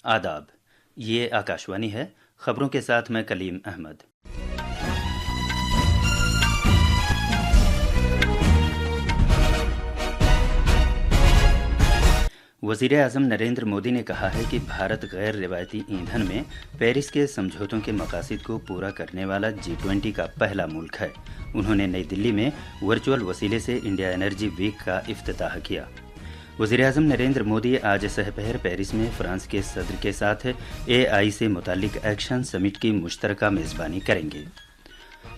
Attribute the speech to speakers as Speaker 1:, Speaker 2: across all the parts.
Speaker 1: आदाब, ये आकाशवाणी है। खबरों के साथ मैं कलीम अहमद। वज़ीर आज़म नरेंद्र मोदी ने कहा है कि भारत गैर रिवायती ईंधन में पेरिस के समझौतों के मकासद को पूरा करने वाला G20 का पहला मुल्क है। उन्होंने नई दिल्ली में वर्चुअल वसीले से इंडिया एनर्जी वीक का इफ्तिताह किया। वज़ीर आज़म नरेंद्र मोदी आज सहपहर पेरिस में फ्रांस के सदर के साथ AI से मुतालिक एक्शन समिट की मुश्तरका मेज़बानी करेंगे।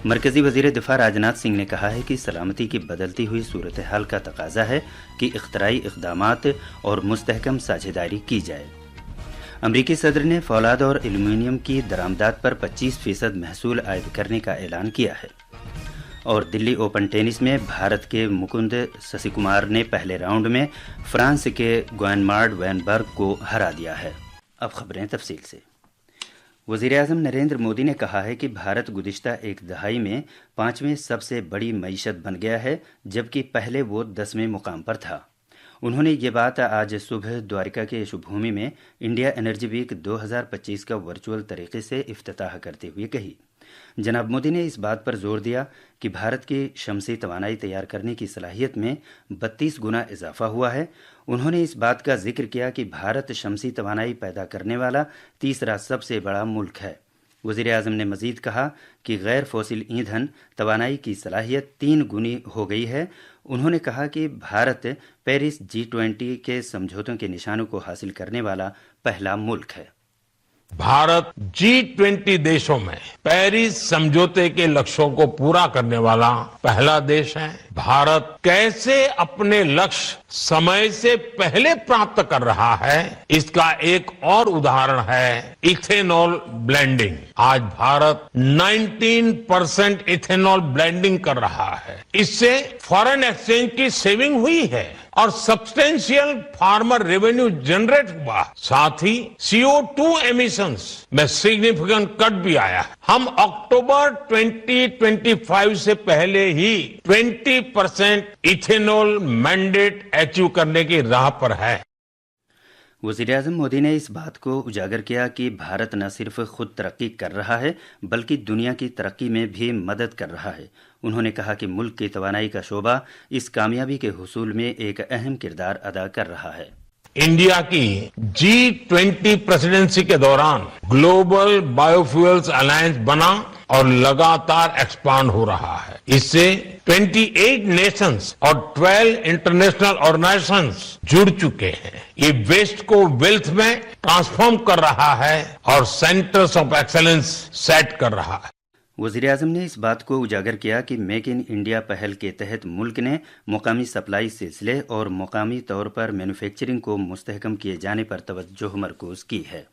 Speaker 1: मरकज़ी वज़ीर दिफ़ा राजनाथ सिंह ने कहा है कि सलामती की बदलती हुई सूरत हाल का तकाजा है कि इख्तराई इक़दामात और मुस्तहकम साझेदारी की जाए। अमरीकी सदर ने फौलाद और एल्यूमीनियम की दरामदात पर 25% महसूल आयद करने का ऐलान किया है। और दिल्ली ओपन टेनिस में भारत के मुकुंद शशिकुमार ने पहले राउंड में फ्रांस के ग्वानमार्ड वैनबर्ग को हरा दिया है। अब खबरें तफसील से। वज़ीर आज़म नरेंद्र मोदी ने कहा है कि भारत गुज़िश्ता एक दहाई में 5वें सबसे बड़ी मईशत बन गया है, जबकि पहले वो 10वें मुकाम पर था। उन्होंने ये बात आज सुबह द्वारिका के यशोभूमि में इंडिया एनर्जी वीक 2025 का वर्चुअल तरीके से इफ्तिताह करते हुए कही। जनाब मोदी ने इस बात पर जोर दिया कि भारत की शमसी तवानाई तैयार करने की सलाहियत में 32 गुना इजाफा हुआ है। उन्होंने इस बात का जिक्र किया कि भारत शमसी तवानाई पैदा करने वाला तीसरा सबसे बड़ा मुल्क है। वज़ीर आज़म ने मजीद कहा कि गैर फोसिल ईंधन तवानाई की सलाहियत 3 गुनी हो गई है। उन्होंने कहा कि भारत पेरिस G20 के समझौतों के निशानों को हासिल करने वाला पहला मुल्क है।
Speaker 2: भारत G20 देशों में पेरिस समझौते के लक्ष्यों को पूरा करने वाला पहला देश है। भारत कैसे अपने लक्ष्य समय से पहले प्राप्त कर रहा है, इसका एक और उदाहरण है इथेनॉल ब्लेंडिंग। आज भारत 19% इथेनॉल ब्लेंडिंग कर रहा है। इससे फॉरेन एक्सचेंज की सेविंग हुई है और सब्सटेंशियल फार्मर रेवेन्यू जनरेट हुआ। साथ ही CO2 एमिशंस में सिग्निफिकेंट कट भी आया है। हम अक्टूबर 2025 से पहले ही 20% इथेनॉल मैंडेट अचीव करने की राह पर है।
Speaker 1: वज़ीर आज़म मोदी ने इस बात को उजागर किया कि भारत न सिर्फ खुद तरक्की कर रहा है, बल्कि दुनिया की तरक्की में भी मदद कर रहा है। उन्होंने कहा कि मुल्क की तवानाई का शोबा इस कामयाबी के हुसूल में एक अहम किरदार अदा कर रहा है।
Speaker 2: इंडिया की G20 प्रेसिडेंसी के दौरान ग्लोबल बायोफ्यूल्स अलायंस बना और लगातार एक्सपांड हो रहा है। इससे 28 नेशंस और 12 इंटरनेशनल ऑर्गेनाइजेशंस जुड़ चुके हैं। ये वेस्ट को वेल्थ में ट्रांसफॉर्म कर रहा है और सेंटर्स ऑफ एक्सेलेंस सेट कर रहा है।
Speaker 1: वज़ीर आज़म ने इस बात को उजागर किया कि मेक इन इंडिया पहल के तहत मुल्क ने मुकामी सप्लाई सिलसिले और मुकामी तौर पर मैन्युफैक्चरिंग को मुस्तहकम किए जाने पर तवज्जो मरकूज की है।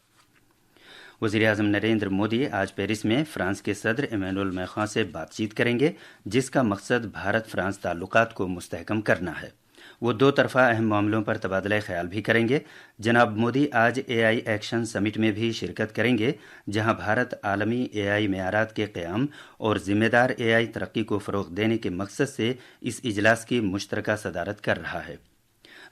Speaker 1: वज़ीर आज़म नरेंद्र मोदी आज पेरिस में फ्रांस के सदर इमैनुअल मैक्रों से बातचीत करेंगे, जिसका मकसद भारत फ्रांस ताल्लुकात को मुस्तहकम करना है। वो 2 तरफ़ा अहम मामलों पर तबादला ख्याल भी करेंगे। जनाब मोदी आज AI एक्शन समिट में भी शिरकत करेंगे, जहां भारत आलमी AI मेयारात के क़याम और ज़िम्मेदार AI तरक्की को फ़रोग़ देने के मकसद से इस इजलास की मुश्तरका सदारत कर रहा है।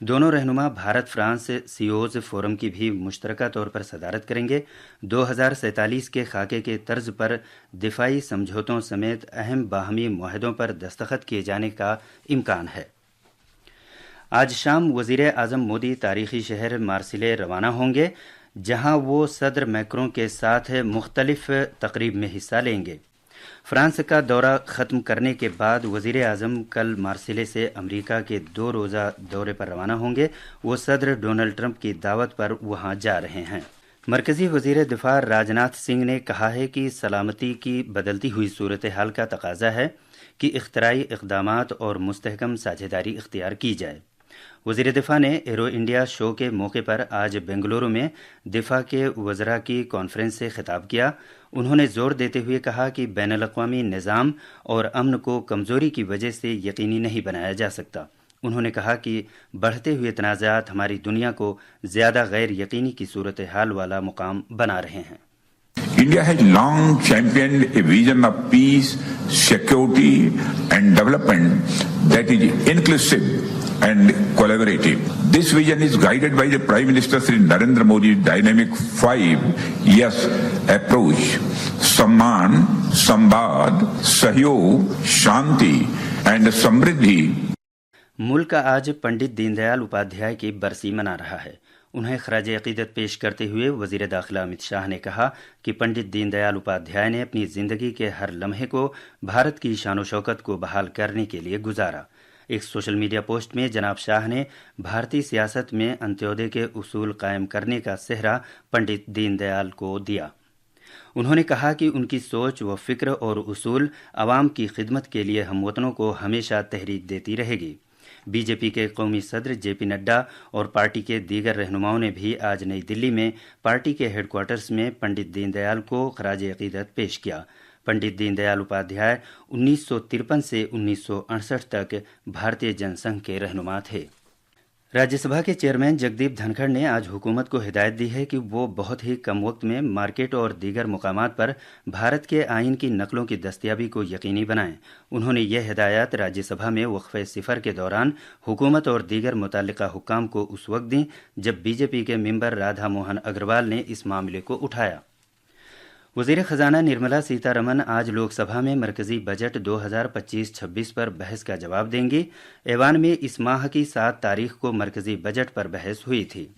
Speaker 1: दोनों रहनुमा भारत फ्रांस CEOs फोरम की भी मुश्तरका तौर पर सदारत करेंगे। 2047 के खाके के तर्ज पर दिफाई समझौतों समेत अहम बाहमी मुआहदों पर दस्तखत किए जाने का इम्कान है। आज शाम वज़ीर आज़म मोदी तारीखी शहर मार्सिले रवाना होंगे, जहां वो सदर मैक्रों के साथ मुख्तलिफ तकरीब में हिस्सा लेंगे। फ्रांस का दौरा ख़त्म करने के बाद वज़ीर आज़म कल मार्सिले से अमेरिका के 2 रोज़ा दौरे पर रवाना होंगे। वो सदर डोनाल्ड ट्रंप की दावत पर वहां जा रहे हैं। मरकज़ी वज़ीर दिफ़ा राजनाथ सिंह ने कहा है कि सलामती की बदलती हुई सूरत हाल का तकाजा है कि इख्तराई इक़दामात और मुस्तहकम साझेदारी इख्तियार की जाए। वज़ीर दिफ़ा ने एरो इंडिया शो के मौके पर आज बेंगलुरु में दिफ़ा के वज़रा की कॉन्फ्रेंस से खिताब किया। उन्होंने जोर देते हुए कहा कि बैनुल-अक़वामी निज़ाम और अमन को कमज़ोरी की वजह से यकीनी नहीं बनाया जा सकता। उन्होंने कहा कि बढ़ते हुए तनाज़ात हमारी दुनिया को ज़्यादा गैर यकीनी की सूरत हाल वाला मुकाम बना रहे हैं।
Speaker 3: India has long championed a vision of peace, security and development that is inclusive, and collaborative. This vision is guided by the Prime Minister Shri Narendra Modi's dynamic 5 yes approach: Samman, Samvad, Sahyog, Shanti and Samriddhi.
Speaker 1: मुल्क आज पंडित दीनदयाल उपाध्याय की बरसी मना रहा है। उन्हें खराज अकीदत पेश करते हुए वजीर दाखिला अमित शाह ने कहा कि पंडित दीनदयाल उपाध्याय ने अपनी जिंदगी के हर लम्हे को भारत की शान शौकत को बहाल करने के लिए गुजारा। एक सोशल मीडिया पोस्ट में जनाब शाह ने भारतीय सियासत में अंत्योदय के उसूल कायम करने का सेहरा पंडित दीनदयाल को दिया। उन्होंने कहा कि उनकी सोच व फिक्र और उसूल अवाम की खिदमत के लिए हमवतनों को हमेशा तहरीक देती रहेगी। बीजेपी के कौमी सदर जेपी नड्डा और पार्टी के दीगर रहनुमाओं ने भी आज नई दिल्ली में पार्टी के हेडक्वार्टर्स में पंडित दीनदयाल को खराज अकीदत पेश किया। पंडित दीनदयाल उपाध्याय 1953 से 1968 तक भारतीय जनसंघ के रहनुमा थे। राज्यसभा के चेयरमैन जगदीप धनखड़ ने आज हुकूमत को हिदायत दी है कि वो बहुत ही कम वक्त में मार्केट और दीगर मुकामात पर भारत के आइन की नकलों की दस्तयाबी को यकीनी बनाएं। उन्होंने यह हिदायत राज्यसभा में वक्फे सिफर के दौरान हुकूमत और दीगर मुतल्लिका हुक्काम को उस वक्त दी जब बीजेपी के मेंबर राधा मोहन अग्रवाल ने इस मामले को उठाया। वज़ीर ख़जाना निर्मला सीतारमण आज लोकसभा में मरकज़ी बजट 2025-26 पर बहस का जवाब देंगी। ऐवान में इस माह की 7 तारीख को मरकज़ी बजट पर बहस हुई थी।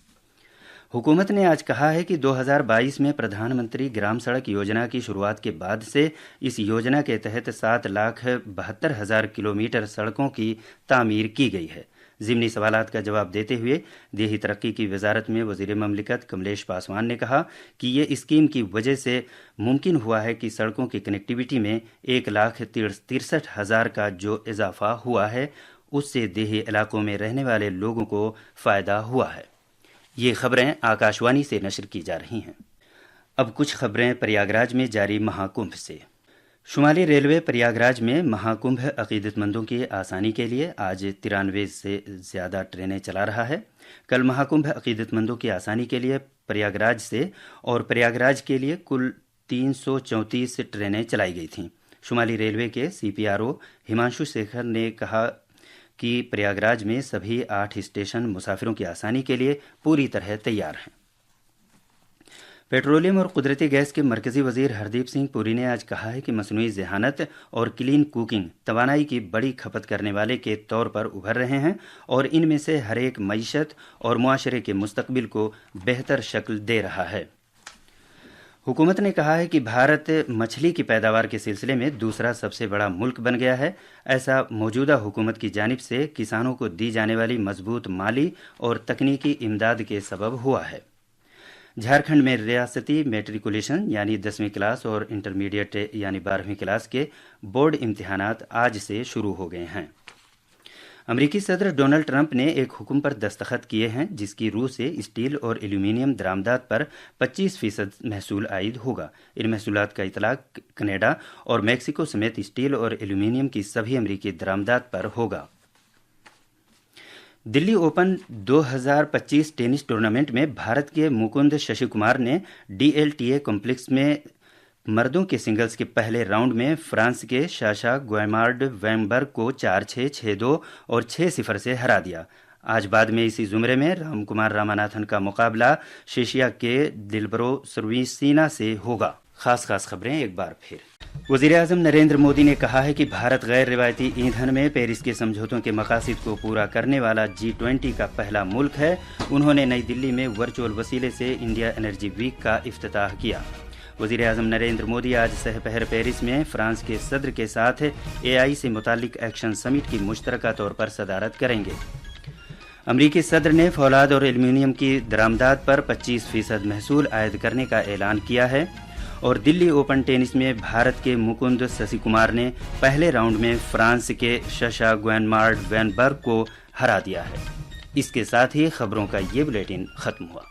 Speaker 1: हुकूमत ने आज कहा है कि 2022 में प्रधानमंत्री ग्राम सड़क योजना की शुरुआत के बाद से इस योजना के तहत 7,72,000 किलोमीटर सड़कों की तामीर की गई है। ज़िमनी सवालात का जवाब देते हुए देही तरक्की की वजारत में वज़ीर ममलिकत कमलेश पासवान ने कहा कि ये स्कीम की वजह से मुमकिन हुआ है कि सड़कों की कनेक्टिविटी में 1,63,000 का जो इजाफा हुआ है उससे देही इलाकों में रहने वाले लोगों को फ़ायदा हुआ है। ये खबरें आकाशवाणी से नशर की जा रही हैं। अब कुछ खबरें प्रयागराज में जारी महाकुंभ से। शुमाली रेलवे प्रयागराज में महाकुंभ अकीदतमंदों की आसानी के लिए आज 93 से ज़्यादा ट्रेनें चला रहा है। कल महाकुंभ अकीदतमंदों की आसानी के लिए प्रयागराज से और प्रयागराज के लिए कुल 334 ट्रेनें चलाई गई थीं। शुमाली रेलवे के CPRO हिमांशु शेखर ने कहा कि प्रयागराज में सभी 8 स्टेशन मुसाफिरों की आसानी के लिए पूरी तरह तैयार हैं। पेट्रोलियम और कुदरती गैस के मरकज़ी वज़ीर हरदीप सिंह पुरी ने आज कहा है कि मसनूई ज़हानत और क्लीन कुकिंग तवानाई की बड़ी खपत करने वाले के तौर पर उभर रहे हैं और इनमें से हर एक मईशत और मुआशरे के मुस्तकबिल को बेहतर शक्ल दे रहा है। हुकूमत ने कहा है कि भारत मछली की पैदावार के सिलसिले में दूसरा सबसे बड़ा मुल्क बन गया है। ऐसा मौजूदा हुकूमत की जानिब से किसानों को दी जाने वाली मजबूत माली और तकनीकी इमदाद के सबब हुआ है। झारखंड में रियासती मेट्रिकुलेशन यानी 10वीं क्लास और इंटरमीडिएट यानी 12वीं क्लास के बोर्ड इम्तिहानात आज से शुरू हो गए हैं। अमरीकी सदर डोनाल्ड ट्रंप ने एक हुक्म पर दस्तखत किए हैं जिसकी रूह से स्टील और एल्यूमिनियम दरामदात पर 25% महसूल आयद होगा। इन महसूलात का इतलाक कनाडा और मैक्सिको समेत स्टील और एल्यूमिनियम की सभी अमरीकी दरामदात पर होगा। दिल्ली ओपन 2025 टेनिस टूर्नामेंट में भारत के मुकुंद शशिकुमार ने DLTA कॉम्प्लेक्स में मर्दों के सिंगल्स के पहले राउंड में फ्रांस के साशा गुएमार्ड वैम्बर्ग को 4-6, 6-2 और 6-0 से हरा दिया। आज बाद में इसी जुमरे में रामकुमार रामानाथन का मुकाबला शेशिया के दिलबरो सर्विसीना से होगा। खास खबरें एक बार फिर। वज़ीर-ए-आज़म नरेंद्र मोदी ने कहा है कि भारत गैर रिवायती ईंधन में पेरिस के समझौतों के मकासद को पूरा करने वाला G20 का पहला मुल्क है। उन्होंने नई दिल्ली में वर्चुअल वसीले से इंडिया एनर्जी वीक का इफ्तिताह किया। वज़ीर-ए-आज़म नरेंद्र मोदी आज सहपहर पेरिस में फ्रांस के सदर के साथ AI से मुतालिक एक्शन समिट की मुश्तरका तौर पर सदारत करेंगे। अमरीकी सदर ने फौलाद और एल्यूमिनियम की दरामदात पर 25% महसूल आयद करने का ऐलान किया है और दिल्ली ओपन टेनिस में भारत के मुकुंद शशिकुमार ने पहले राउंड में फ्रांस के साशा गुएमार्ड वैम्बर्ग को हरा दिया है। इसके साथ ही खबरों का ये बुलेटिन खत्म हुआ।